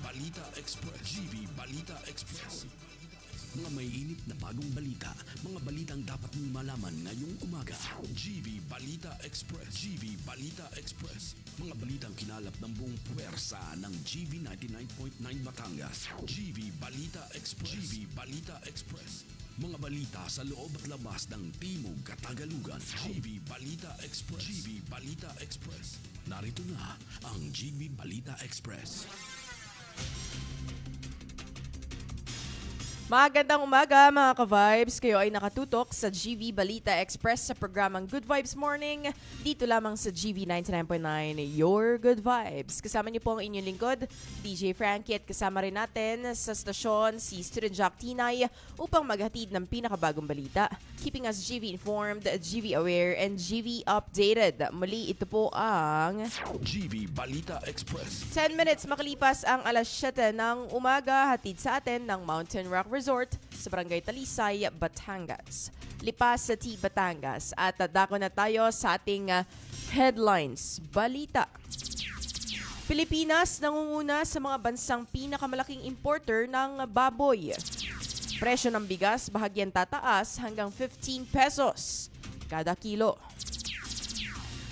Balita Express. GV Balita Express. Mga may init na bagong balita, mga balitang dapat mong malaman ngayong umaga. GV Balita Express. GV Balita Express. Mga balitang kinalap ng buong puwersa ng GV 99.9 Batangas. GV Balita Express. GV Balita Express. Mga balita sa loob at labas ng Timog Katagalugan. GV Balita Express. GV Balita Express. Narito na ang GV Balita Express. Magandang umaga mga ka-vibes. Kayo ay nakatutok sa GV Balita Express sa programang Good Vibes Morning. Dito lamang sa GV 99.9, Your Good Vibes. Kasama niyo po ang inyong lingkod, DJ Frankie, at kasama rin natin sa stasyon si Student Jock Tinay upang maghatid ng pinakabagong balita. Keeping us GV informed, GV aware, and GV updated. Muli ito po ang GV Balita Express. 10 minutes makalipas ang alas 7 ng umaga, hatid sa atin ng Mountain Rock Resort sa Barangay Talisay, Batangas. Lipas sa T. Batangas at dako na tayo sa ating headlines. Balita. Pilipinas nangunguna sa mga bansang pinakamalaking importer ng baboy. Presyo ng bigas bahagyang tataas hanggang 15 pesos kada kilo.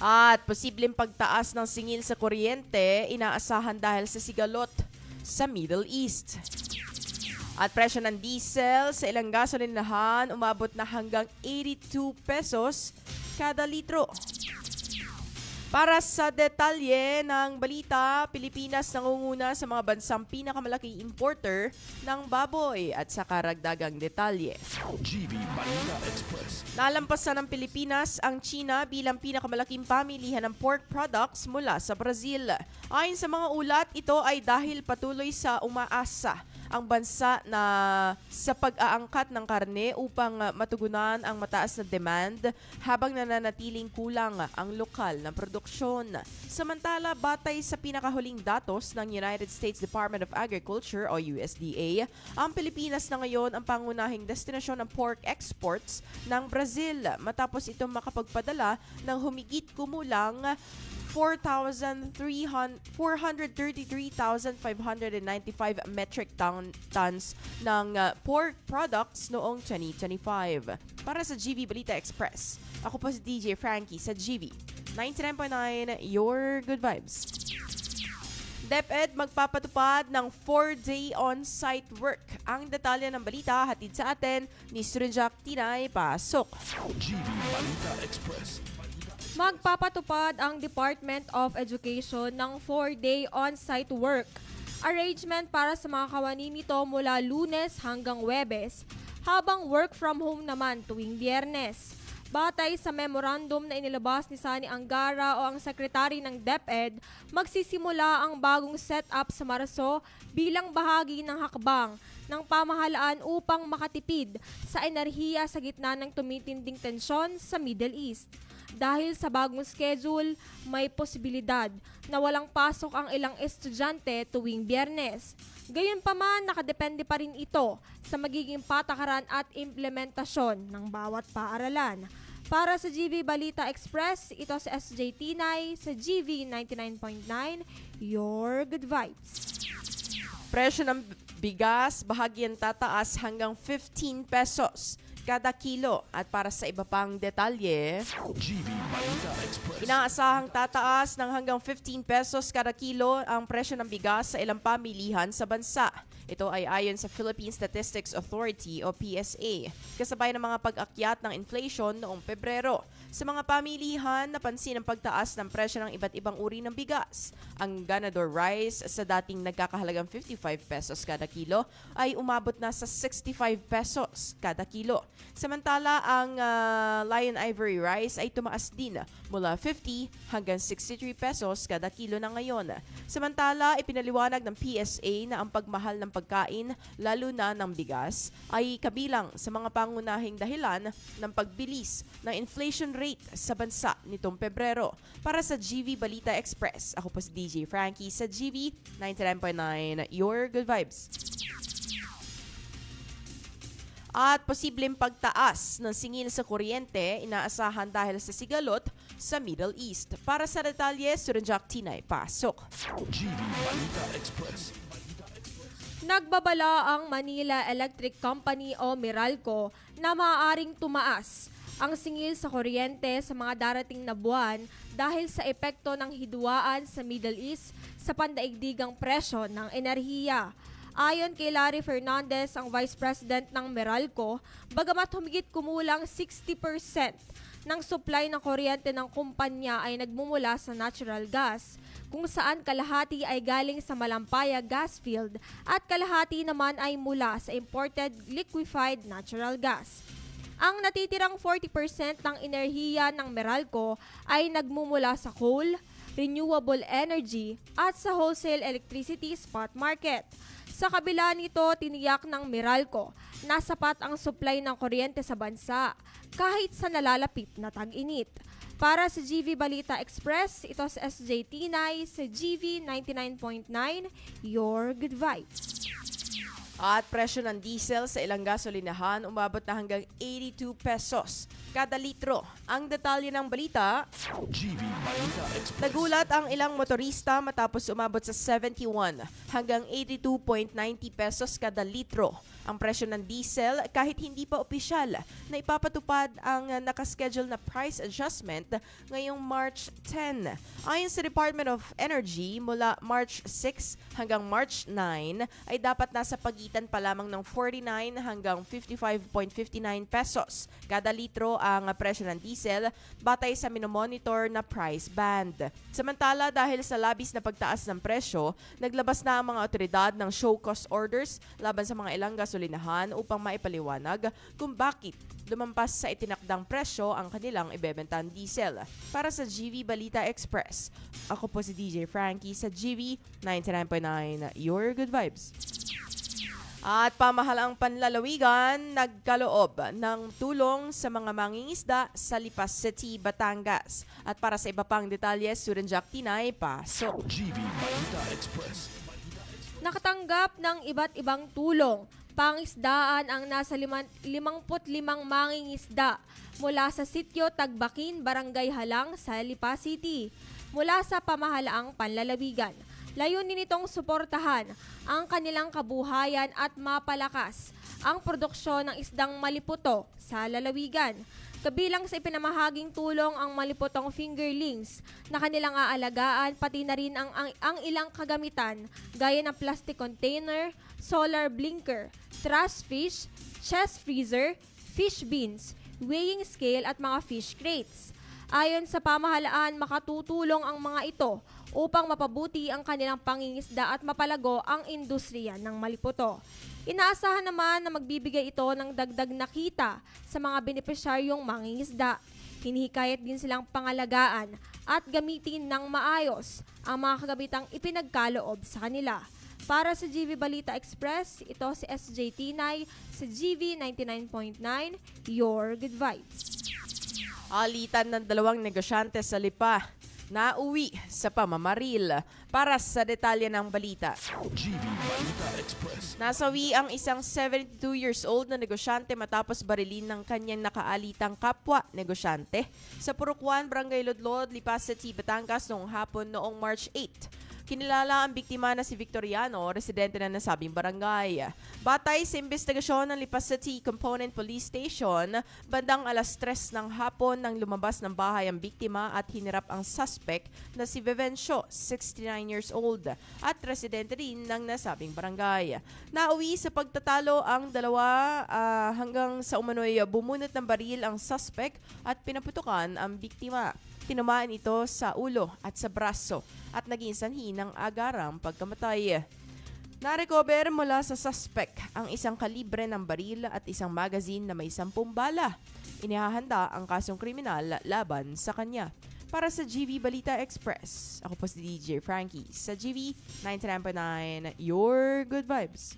At posibleng pagtaas ng singil sa kuryente inaasahan dahil sa sigalot sa Middle East. At presyo ng diesel sa ilang gasolinahan umabot na hanggang 82 pesos kada litro. Para sa detalye ng balita, Pilipinas nangunguna sa mga bansang pinakamalaking importer ng baboy at sa karagdagang detalye. GV Balita Express. Nalampasan ng Pilipinas ang China bilang pinakamalaking pamilihan ng pork products mula sa Brazil. Ayon sa mga ulat, ito ay dahil patuloy sa umaasa ang bansa na sa pag-aangkat ng karne upang matugunan ang mataas na demand habang nananatiling kulang ang lokal na produksyon. Samantala, batay sa pinakahuling datos ng United States Department of Agriculture o USDA, ang Pilipinas na ngayon ang pangunahing destinasyon ng pork exports ng Brazil matapos itong makapagpadala ng humigit kumulang 433,595 metric tons ng pork products noong 2025. Para sa GV Balita Express, ako po si DJ Frankie sa GV 99.9, Your Good Vibes. DepEd magpapatupad ng 4-day on-site work. Ang detalye ng balita hatid sa atin ni Student Jock Tinay. Pasok! GV Balita Express. Magpapatupad ang Department of Education ng 4-day on-site work arrangement para sa mga kawani nito mula Lunes hanggang Huwebes, habang work from home naman tuwing Biyernes. Batay sa memorandum na inilabas ni Sani Angara o ang sekretary ng DepEd, magsisimula ang bagong setup sa Marso bilang bahagi ng hakbang ng pamahalaan upang makatipid sa enerhiya sa gitna ng tumitinding tensyon sa Middle East. Dahil sa bagong schedule, may posibilidad na walang pasok ang ilang estudyante tuwing Biyernes. Gayunpaman, nakadepende pa rin ito sa magiging patakaran at implementasyon ng bawat paaralan. Para sa GV Balita Express, ito si SJ Tinay sa GV 99.9, Your Good Vibes. Presyo ng bigas bahagyang tataas hanggang 15 pesos kada kilo. At para sa iba pang detalye, GV Balita Express. inaasahang tataas ng hanggang 15 pesos kada kilo ang presyo ng bigas sa ilang pamilihan sa bansa. Ito ay ayon sa Philippine Statistics Authority o PSA, kasabay ng mga pag-akyat ng inflation noong Pebrero. Sa mga pamilihan, napansin ang pagtaas ng presyo ng iba't ibang uri ng bigas. Ang Ganador Rice sa dating nagkakahalagang 55 pesos kada kilo ay umabot na sa 65 pesos kada kilo. Samantala, ang Lion Ivory Rice ay tumaas din mula 50 hanggang 63 pesos kada kilo na ngayon. Samantala, ipinaliwanag ng PSA na ang pagmahal ng pagkain, lalo na ng bigas, ay kabilang sa mga pangunahing dahilan ng pagbilis ng inflation rate sa bansa nitong Pebrero. Para sa GV Balita Express, ako po si DJ Frankie sa GV 99.9, Your Good Vibes. At posibleng pagtaas ng singil sa kuryente inaasahan dahil sa sigalot sa Middle East. Para sa detalye, Student Jock Tinay, pasok. GV Balita Express. Nagbabala ang Manila Electric Company o Meralco na maaaring tumaas ang singil sa kuryente sa mga darating na buwan dahil sa epekto ng hidwaan sa Middle East sa pandaigdigang presyo ng enerhiya. Ayon kay Larry Fernandez, ang Vice President ng Meralco, bagamat humigit kumulang 60% ng supply ng kuryente ng kumpanya ay nagmumula sa natural gas, kung saan kalahati ay galing sa Malampaya gas field at kalahati naman ay mula sa imported liquefied natural gas. Ang natitirang 40% ng enerhiya ng Meralco ay nagmumula sa coal, renewable energy at sa wholesale electricity spot market. Sa kabila nito, tiniyak ng Meralco na sapat ang supply ng kuryente sa bansa kahit sa nalalapit na tag-init. Para sa GV Balita Express, ito si SJ Tinay sa GV 99.9, Your Good Vibes. At presyo ng diesel sa ilang gasolinahan umabot na hanggang 82 pesos kada litro. Ang detalye ng balita, GV Balita Express. nagulat ang ilang motorista matapos umabot sa 71 hanggang 82.90 pesos kada litro. Ang presyo ng diesel kahit hindi pa opisyal na ipapatupad ang nakaschedule na price adjustment ngayong March 10. Ayon sa Department of Energy, mula March 6 hanggang March 9 ay dapat nasa pagitan pa lamang ng 49 hanggang 55.59 pesos kada litro ang presyo ng diesel batay sa minomonitor na price band. Samantala, dahil sa labis na pagtaas ng presyo, naglabas na ang mga otoridad ng show cause orders laban sa mga ilang gasolinahan upang maipaliwanag kung bakit lumampas sa itinakdang presyo ang kanilang ibebentang diesel. Para sa GV Balita Express, ako po si DJ Frankie sa GV 99.9, Your Good Vibes. At pamahalaang panlalawigan, nagkaloob ng tulong sa mga mangingisda sa Lipas City, Batangas. At para sa iba pang detalye, Student Jack Tinay, pasok. GV Balita Express. Nakatanggap ng iba't ibang tulong pangisdaan ang nasa 55 mangingisda mula sa sitio Tagbakin, Barangay Halang sa Lipas City mula sa pamahalaang panlalawigan. Layunin nitong suportahan ang kanilang kabuhayan at mapalakas ang produksyon ng isdang maliputo sa lalawigan. Kabilang sa ipinamahaging tulong ang maliputong fingerlings na kanilang aalagaan, pati na rin ang ilang kagamitan gaya ng plastic container, solar blinker, trash fish, chest freezer, fish bins, weighing scale at mga fish crates. Ayon sa pamahalaan, makatutulong ang mga ito upang mapabuti ang kanilang pangingisda at mapalago ang industriya ng maliputo. Inaasahan naman na magbibigay ito ng dagdag na kita sa mga benepisyaryong mangingisda. Hinihikayat din silang pangalagaan at gamitin ng maayos ang mga kagamitang ipinagkaloob sa kanila. Para sa GV Balita Express, ito si SJ Tinay sa GV 99.9, Your Good Vibes. Alitan ng dalawang negosyante sa Lipa na uwi sa pamamaril. Para sa detalye ng balita, GV Balita Express. nasawi ang isang 72 years old na negosyante matapos barilin ng kanyang nakaalitang kapwa negosyante sa Purukwan, Barangay Lodlod, Lipas City, Batangas noong hapon noong March 8. Kinilala ang biktima na si Victoriano, residente na nasabing barangay. Batay sa investigasyon ng Lipas City Component Police Station, bandang alas 3 ng hapon nang lumabas ng bahay ang biktima at hinirap ang suspect na si Vivencio, 69 years old, at residente rin ng nasabing barangay. Nauwi sa pagtatalo ang dalawa hanggang sa umano'y bumunot ng baril ang suspect at pinaputukan ang biktima. Tinamaan ito sa ulo at sa braso at naging sanhi ng agarang pagkamatay. Narecover mula sa suspect ang isang kalibre ng baril at isang magazine na may 10 bala. Inihahanda ang kasong kriminal laban sa kanya. Para sa GV Balita Express, ako po si DJ Frankie sa GV 99.9, Your Good Vibes.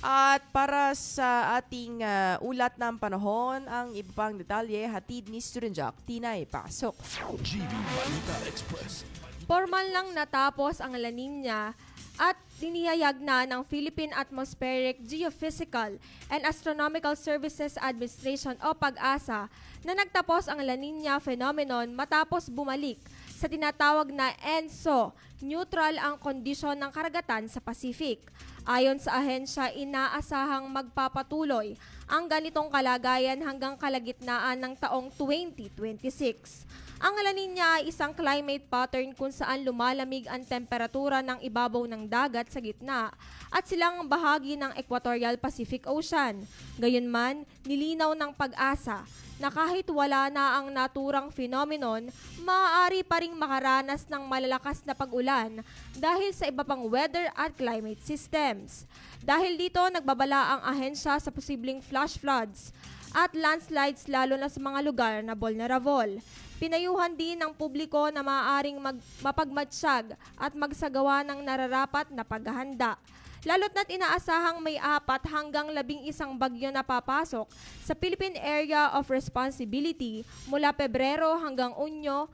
At para sa ating ulat ng panahon, ang iba pang detalye hatid ni Student Jack Tinay, pasok. GV Balita Express. Formal lang natapos ang La Nina at dinihayag na ng Philippine Atmospheric, Geophysical and Astronomical Services Administration o PAGASA na nagtapos ang La Nina phenomenon matapos bumalik sa tinatawag na ENSO, neutral ang kondisyon ng karagatan sa Pacific. Ayon sa ahensya, inaasahang magpapatuloy ang ganitong kalagayan hanggang kalagitnaan ng taong 2026. Ang La Nina ay isang climate pattern kung saan lumalamig ang temperatura ng ibabaw ng dagat sa gitna at silang bahagi ng Equatorial Pacific Ocean. Gayunman, nilinaw ng Pag-asa na kahit wala na ang naturang phenomenon, maaari pa ring makaranas ng malalakas na pag-ulan dahil sa iba pang weather at climate systems. Dahil dito, nagbabala ang ahensya sa posibleng flash floods at landslides lalo na sa mga lugar na vulnerable. Pinayuhan din ng publiko na maaaring mapagmatsyag at magsagawa ng nararapat na paghahanda. Lalo't na't inaasahang may 4 hanggang 11 bagyo na papasok sa Philippine Area of Responsibility mula Pebrero hanggang Hunyo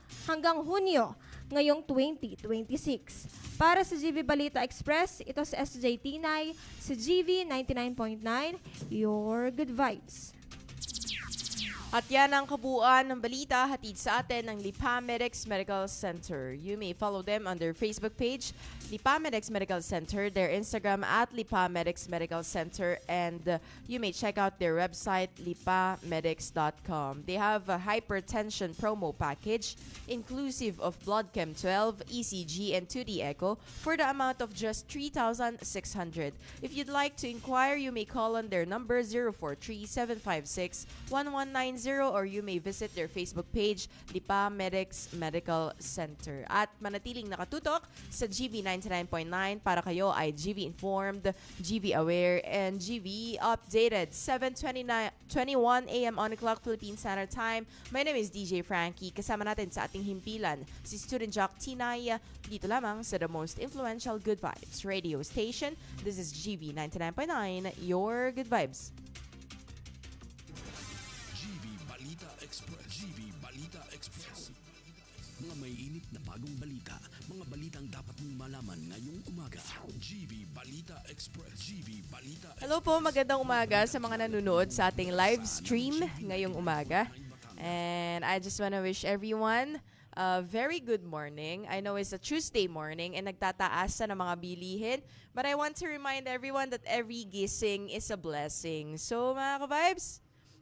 ngayong 2026. Para sa GV Balita Express, ito si SJ Tinay, sa GV 99.9, Your Good Vibes. At yan ang kabuuan ng balita hatid sa atin ng Lipa Medics Medical Center. You may follow them on their Facebook page, Lipa Medics Medical Center, their Instagram at Lipa Medics Medical Center, and you may check out their website, lipamedics.com. They have a hypertension promo package inclusive of blood chem 12, ECG, and 2D echo for the amount of just 3,600. If you'd like to inquire, you may call on their number 043-756-1190 or you may visit their Facebook page, Lipa Medics Medical Center. At manatiling nakatutok sa GV 99.9 para kayo ay GV informed, GV aware, and GV updated. 7:21 a.m. on the clock, Philippine Standard Time. My name is DJ Frankie. Kasama natin sa ating himpilan si Student Jock Tinay dito lamang sa the most influential Good Vibes radio station. This is GV 99.9, your Good Vibes. GV Balita Express. Mga may init na bagong balita, mga balitang dapat mong malaman ngayong umaga. GV Balita Express. GV Balita Express. Hello po, magandang umaga sa mga nanonood sa ating live stream ngayong umaga. And I just want to wish everyone a very good morning. I know it's a Tuesday morning and nagtataas na ng mga bilihin. But I want to remind everyone that every gising is a blessing. So mga ka-vibes,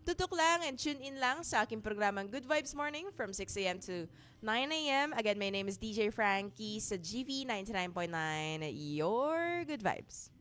tutok lang and tune in lang sa aking programang Good Vibes Morning from 6 a.m. to 9 a.m. Again, my name is DJ Frankie sa GV 99.9, your Good Vibes.